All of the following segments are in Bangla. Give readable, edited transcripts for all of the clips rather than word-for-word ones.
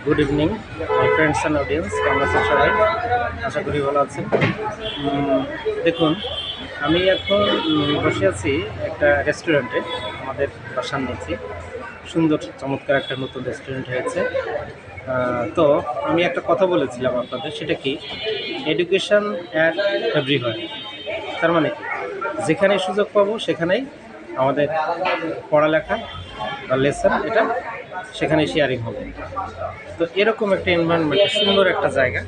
Good evening my friends and audience, কেমন আছেন সবাই? আশা করি ভালো আছেন। দেখুন, আমি এখন বসে আছি একটা রেস্টুরেন্টে, আমাদের বাসার নিচে। সুন্দর চমৎকার একটা নতুন রেস্টুরেন্ট হয়েছে। তো আমি একটা কথা বলেছিলাম আপনাদের, সেটা কি, এডুকেশন অ্যাট এভরিওয়্যার। তার মানে কি, যেখানে সুযোগ পাবো সেখানেই আমাদের পড়ালেখা বা লেসন এটা সেখানে শেয়ারিং হবে। তো এরকম একটা এনভায়রনমেন্টে, সুন্দর একটা জায়গা,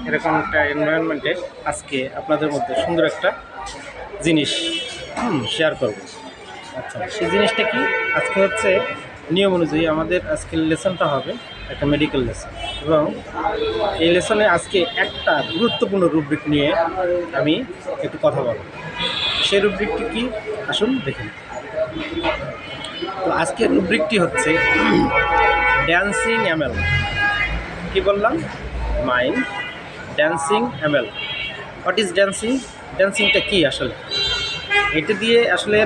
এরকম একটা এনভায়রনমেন্টে আজকে আপনাদের মধ্যে সুন্দর একটা জিনিস শেয়ার করব। আচ্ছা, সেই জিনিসটা কি? আজকে হচ্ছে নিয়ম অনুযায়ী আমাদের আজকের লেসনটা হবে একটা মেডিকেল লেসন, এবং এই লেসনে আজকে একটা গুরুত্বপূর্ণ রুব্রিক নিয়ে আমি একটু কথা বলব। সেই রুব্রিকটি কি, আসুন দেখুন। তো আজকের রুব্রিকটি হচ্ছে ড্যান্সিং এমএল। কি বললাম? Mind dancing ML. What is dancing? ড্যান্সিংটা কি আসলে? এটা দিয়ে আসলে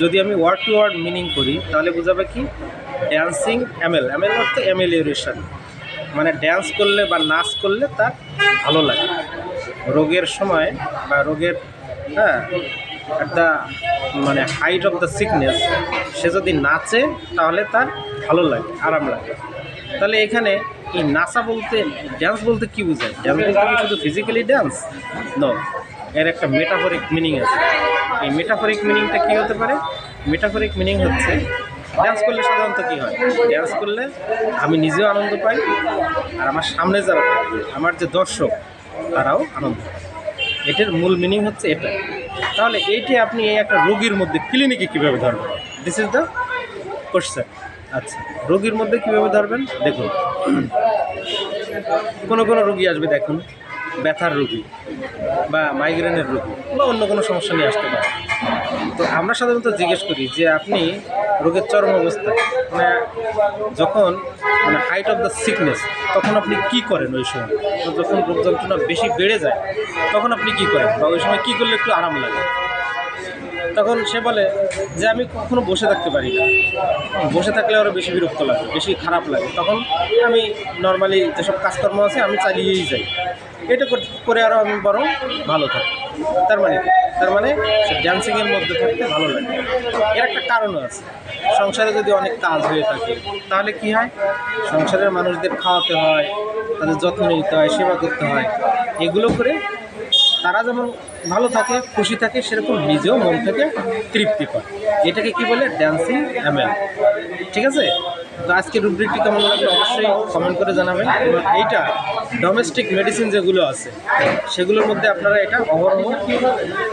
যদি আমি ওয়ার্ড টু ওয়ার্ড মিনিং করি তাহলে বোঝাবে কি, ড্যান্সিং এমএল। এমএল অর্থ এমেলিওরেশন, মানে ড্যান্স করলে বা নাচ করলে তার ভালো লাগে। রোগের সময় বা রোগের একটা মানে হাইট অফ দ্য সিকনেস, সে যদি নাচে তাহলে তার ভালো লাগে, আরাম লাগে। তাহলে এখানে এই নাচা বলতে, ড্যান্স বলতে কী বোঝায়? ড্যান্স বলতে কি শুধু ফিজিক্যালি ড্যান্স? নো, এর একটা মেটাফরিক মিনিং আছে। এই মেটাফরিক মিনিংটা কী হতে পারে? মেটাফরিক মিনিং হচ্ছে, ড্যান্স করলে সাধারণত কী হয়? ড্যান্স করলে আমি নিজেও আনন্দ পাই, আর আমার সামনে যারা থাকে, আমার যে দর্শক, তারাও আনন্দ পায়। এটার মূল মিনিং হচ্ছে এটা। তাহলে এইটি আপনি এই একটা রোগীর মধ্যে ক্লিনিকে কীভাবে ধরবেন? This is the question. আচ্ছা, রোগীর মধ্যে কীভাবে ধরবেন? দেখুন, কোনো রোগী আসবে, দেখুন, ব্যথার রোগী বা মাইগ্রেনের রোগী বা অন্য কোনো সমস্যা নিয়ে আসতে পারে। তো আমরা সাধারণত জিজ্ঞেস করি যে আপনি রোগের চরম অবস্থা, মানে যখন হাইট অফ দ্য সিকনেস, তখন আপনি কি করেন ওই সময়? তো যখন রোগ যন্ত্রণা বেশি বেড়ে যায় তখন আপনি কি করেন, বা ওই সময় কী করলে একটু আরাম লাগে? তখন সে বলে যে আমি কখনো বসে থাকতে পারি না, বসে থাকলে আরও বেশি বিরক্ত লাগে, বেশি খারাপ লাগে। তখন আমি নর্মালি যেসব কাজকর্ম আছে আমি চালিয়েই যাই, এটা করে আরও আমি বরং ভালো থাকি। তার মানে ড্যান্সিংয়ের মধ্যে থাকতে ভালো লাগে। এর একটা কারণও আছে। সংসারে যদি অনেক কাজ হয়ে থাকে তাহলে কি হয়? সংসারের মানুষদের খাওয়াতে হয়, তাদের যত্ন নিতে হয়, সেবা করতে হয়। এগুলো করে তারা যেমন ভালো থাকে, খুশি থাকে, সেরকম নিজেও মন থেকে তৃপ্তি পায়। এটাকে কি বলে? Dancing ML. ঠিক আছে? তো আজকে রুব্রিকটি কেমন লাগলো অবশ্যই কমেন্ট করে জানাবেন। এবং এইটা ডোমেস্টিক মেডিসিন যেগুলো আছে সেগুলোর মধ্যে আপনারা এটা অহরহ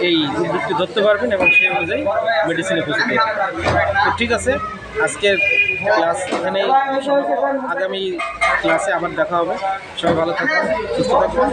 এই রুব্রিকটি ধরতে পারবেন এবং সেই অনুযায়ী মেডিসিনে পৌঁছতে পারবেন। তো ঠিক আছে, আজকের ক্লাস এখানে, আগামী ক্লাসে আবার দেখা হবে। সবাই ভালো থাকবেন, সুস্থ থাকবেন।